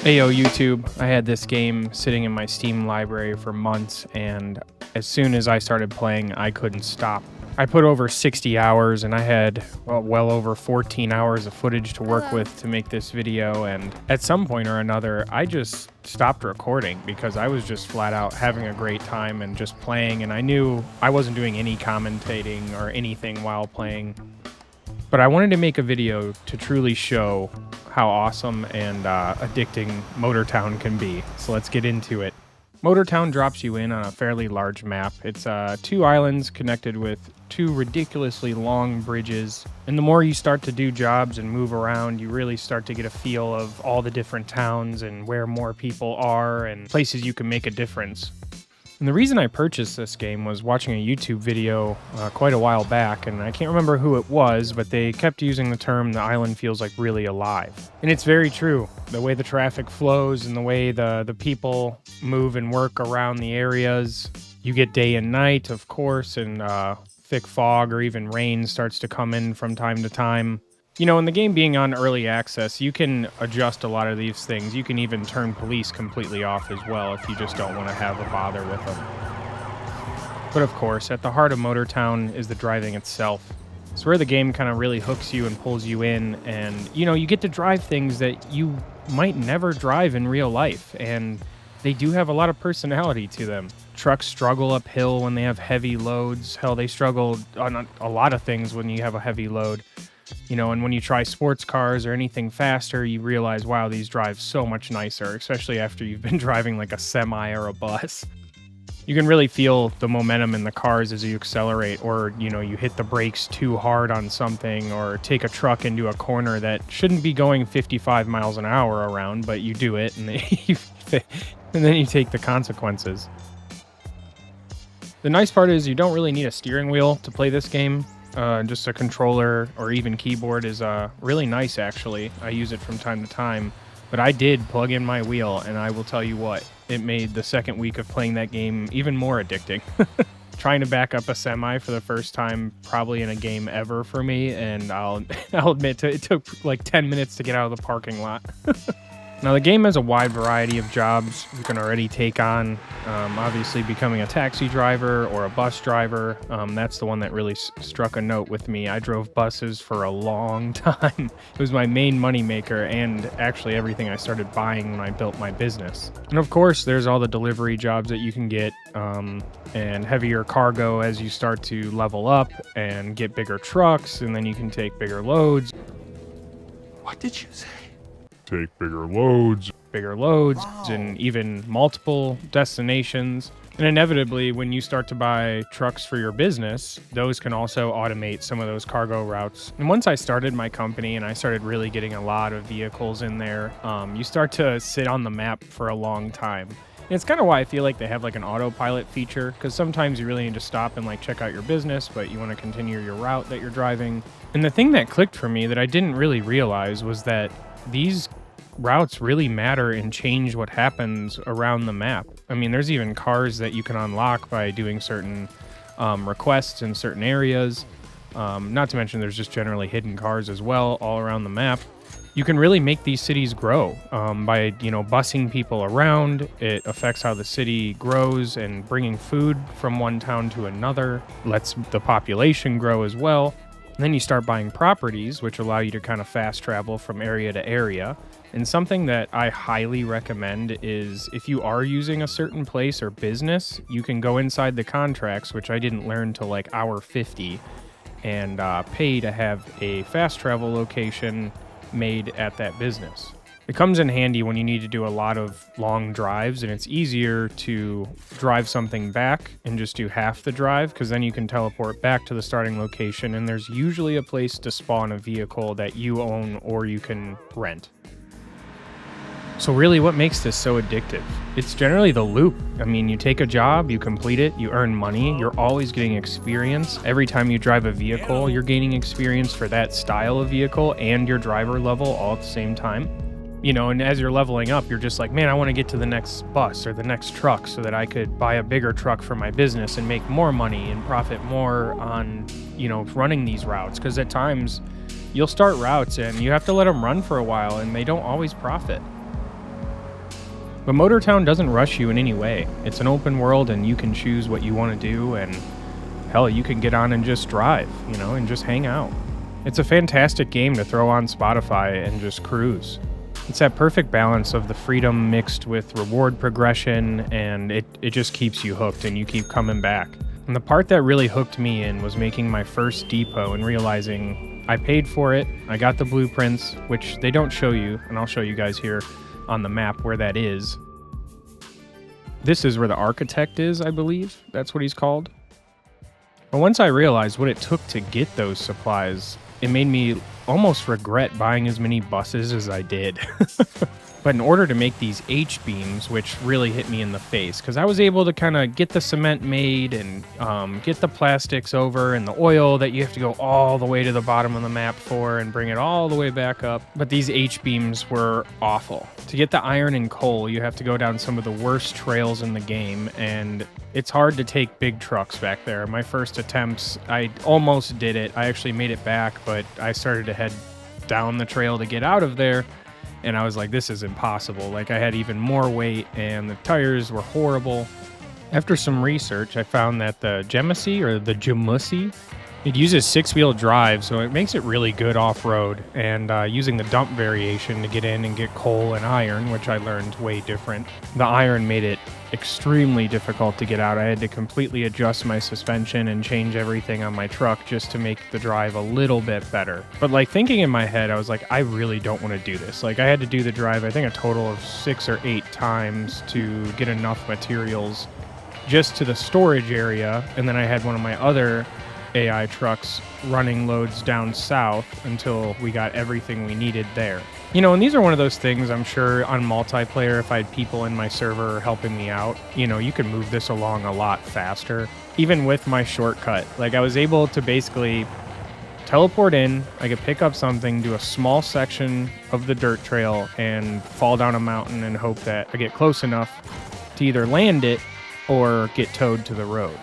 Ayo YouTube, I had this game sitting in my Steam library for months, and as soon as I started playing, I couldn't stop. I put over 60 hours and I had well over 14 hours of footage to work with to make this video, and at some point or another, I just stopped recording because I was just flat out having a great time and just playing, and I knew I wasn't doing any commentating or anything while playing. But I wanted to make a video to truly show how awesome and addicting Motortown can be. So let's get into it. Motortown drops you in on a fairly large map. It's 2 islands connected with 2 ridiculously long bridges. And the more you start to do jobs and move around, you really start to get a feel of all the different towns and where more people are and places you can make a difference. And the reason I purchased this game was watching a YouTube video quite a while back, and I can't remember who it was, but they kept using the term "the island feels like really alive." And it's very true. The way the traffic flows and the way the people move and work around the areas. You get day and night, of course, and thick fog or even rain starts to come in from time to time. You know, in the game being on early access, you can adjust a lot of these things. You can even turn police completely off as well if you just don't want to have a bother with them. But of course, at the heart of Motortown is the driving itself. It's where the game kind of really hooks you and pulls you in, and you know, you get to drive things that you might never drive in real life, and they do have a lot of personality to them. Trucks struggle uphill when they have heavy loads. Hell, they struggle on a lot of things when you have a heavy load. You know, and when you try sports cars or anything faster, you realize, wow, these drive so much nicer, especially after you've been driving like a semi or a bus. You can really feel the momentum in the cars as you accelerate, or, you know, you hit the brakes too hard on something, or take a truck into a corner that shouldn't be going 55 miles an hour around, but you do it, and then you take the consequences. The nice part is you don't really need a steering wheel to play this game. Just a controller or even keyboard is really nice, actually. I use it from time to time, but I did plug in my wheel, and I will tell you what, it made the second week of playing that game even more addicting. Trying to back up a semi for the first time probably in a game ever for me, and I'll admit it took like 10 minutes to get out of the parking lot. Now, the game has a wide variety of jobs you can already take on. Obviously, becoming a taxi driver or a bus driver, that's the one that really struck a note with me. I drove buses for a long time. It was my main moneymaker and actually everything I started buying when I built my business. And of course, there's all the delivery jobs that you can get, and heavier cargo as you start to level up and get bigger trucks, and then you can take bigger loads. What did you say? Take bigger loads, wow. And even multiple destinations. And inevitably, when you start to buy trucks for your business, those can also automate some of those cargo routes. And once I started my company and I started really getting a lot of vehicles in there, you start to sit on the map for a long time. And it's kind of why I feel like they have like an autopilot feature, because sometimes you really need to stop and like check out your business, but you want to continue your route that you're driving. And the thing that clicked for me that I didn't really realize was that these routes really matter and change what happens around the map. I mean, there's even cars that you can unlock by doing certain requests in certain areas. Not to mention there's just generally hidden cars as well all around the map. You can really make these cities grow by, you know, busing people around. It affects how the city grows, and bringing food from one town to another lets the population grow as well. And then you start buying properties, which allow you to kind of fast travel from area to area. And something that I highly recommend is if you are using a certain place or business, you can go inside the contracts, which I didn't learn till like hour 50, and pay to have a fast travel location made at that business. It comes in handy when you need to do a lot of long drives, and it's easier to drive something back and just do half the drive, because then you can teleport back to the starting location, and there's usually a place to spawn a vehicle that you own or you can rent. So really, what makes this so addictive? It's generally the loop. I mean, you take a job, you complete it, you earn money, you're always getting experience. Every time you drive a vehicle, you're gaining experience for that style of vehicle and your driver level all at the same time. You know, and as you're leveling up, you're just like, man, I want to get to the next bus or the next truck so that I could buy a bigger truck for my business and make more money and profit more on, you know, running these routes. Because at times, you'll start routes and you have to let them run for a while, and they don't always profit. But Motortown doesn't rush you in any way. It's an open world and you can choose what you want to do, and hell, you can get on and just drive, and just hang out. It's a fantastic game to throw on Spotify and just cruise. It's that perfect balance of the freedom mixed with reward progression, and it just keeps you hooked and you keep coming back. And the part that really hooked me in was making my first depot and realizing I paid for it, I got the blueprints, which they don't show you, and I'll show you guys here on the map where that is. This is where the architect is, I believe. That's what he's called. But once I realized what it took to get those supplies, it made me almost regret buying as many buses as I did. But in order to make these H-beams, which really hit me in the face, because I was able to kind of get the cement made and get the plastics over and the oil that you have to go all the way to the bottom of the map for and bring it all the way back up. But these H-beams were awful. To get the iron and coal, you have to go down some of the worst trails in the game, and it's hard to take big trucks back there. My first attempts, I almost did it. I actually made it back, but I started to head down the trail to get out of there. And I was like, this is impossible. Like, I had even more weight and the tires were horrible. After some research, I found that the Jamusi, it uses 6-wheel drive, so it makes it really good off-road. And using the dump variation to get in and get coal and iron, which I learned way different. The iron made it extremely difficult to get out. I had to completely adjust my suspension and change everything on my truck just to make the drive a little bit better. But like, thinking in my head, I was like, I really don't want to do this. Like, I had to do the drive, I think a total of 6 or 8 times to get enough materials just to the storage area. And then I had one of my other AI trucks running loads down south until we got everything we needed there. And these are one of those things, I'm sure on multiplayer, if I had people in my server helping me out, you could move this along a lot faster. Even with my shortcut, like, I was able to basically teleport in, I could pick up something, do a small section of the dirt trail, and fall down a mountain and hope that I get close enough to either land it or get towed to the road.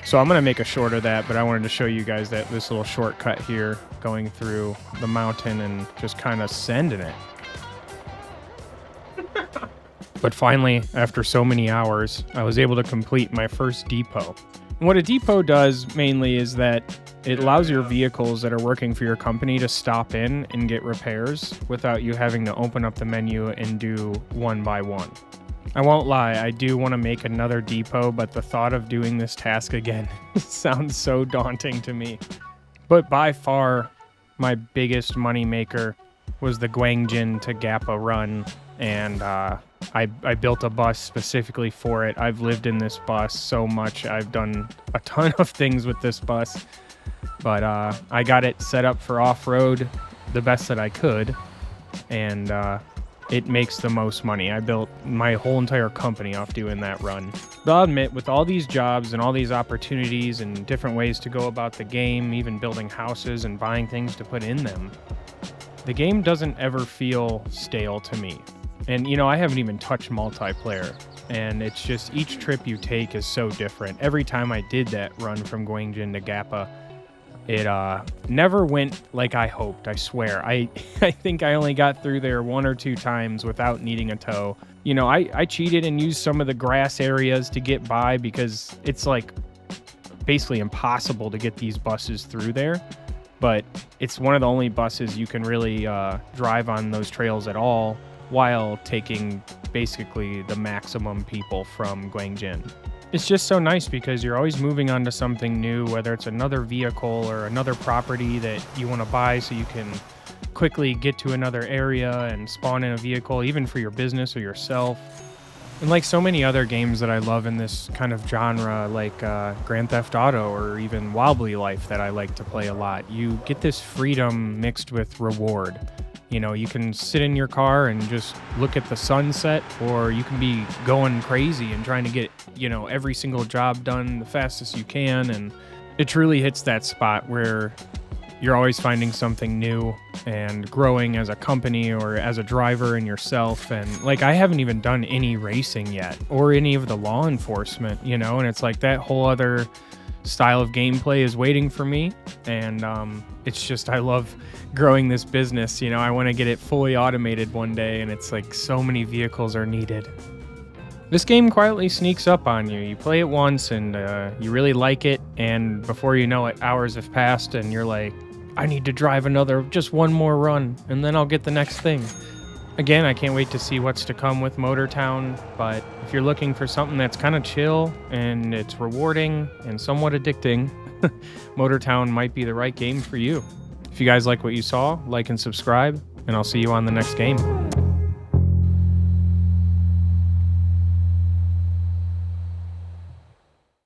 So I'm going to make a short of that, but I wanted to show you guys this little shortcut here going through the mountain and just kind of sending it. But finally, after so many hours, I was able to complete my first depot. And what a depot does mainly is that it allows your vehicles that are working for your company to stop in and get repairs without you having to open up the menu and do one by one. I won't lie, I do want to make another depot, but the thought of doing this task again sounds so daunting to me. But by far, my biggest moneymaker was the Gwangjin to Gappa run, and I built a bus specifically for it. I've lived in this bus so much. I've done a ton of things with this bus, but I got it set up for off-road the best that I could, and it makes the most money. I built my whole entire company off doing that run. But I'll admit, with all these jobs and all these opportunities and different ways to go about the game, even building houses and buying things to put in them, the game doesn't ever feel stale to me. And I haven't even touched multiplayer, and it's just each trip you take is so different. Every time I did that run from Gwangjin to Gappa, it never went like I hoped, I swear. I think I only got through there 1 or 2 times without needing a tow. I cheated and used some of the grass areas to get by because it's like basically impossible to get these buses through there. But it's one of the only buses you can really drive on those trails at all while taking basically the maximum people from Gwangjin. It's just so nice because you're always moving on to something new, whether it's another vehicle or another property that you want to buy so you can quickly get to another area and spawn in a vehicle, even for your business or yourself. And like so many other games that I love in this kind of genre, like Grand Theft Auto or even Wobbly Life that I like to play a lot, you get this freedom mixed with reward. You can sit in your car and just look at the sunset, or you can be going crazy and trying to get, every single job done the fastest you can. And it truly hits that spot where you're always finding something new and growing as a company or as a driver in yourself. And like, I haven't even done any racing yet or any of the law enforcement, and it's like that whole other style of gameplay is waiting for me. And it's just, I love growing this business. You know, I want to get it fully automated one day, and it's like so many vehicles are needed. This game quietly sneaks up on you. You play it once and you really like it, and before you know it, hours have passed and you're like, I need to drive just one more run, and then I'll get the next thing. Again, I can't wait to see what's to come with Motortown, but if you're looking for something that's kind of chill and it's rewarding and somewhat addicting, Motortown might be the right game for you. If you guys like what you saw, like and subscribe, and I'll see you on the next game.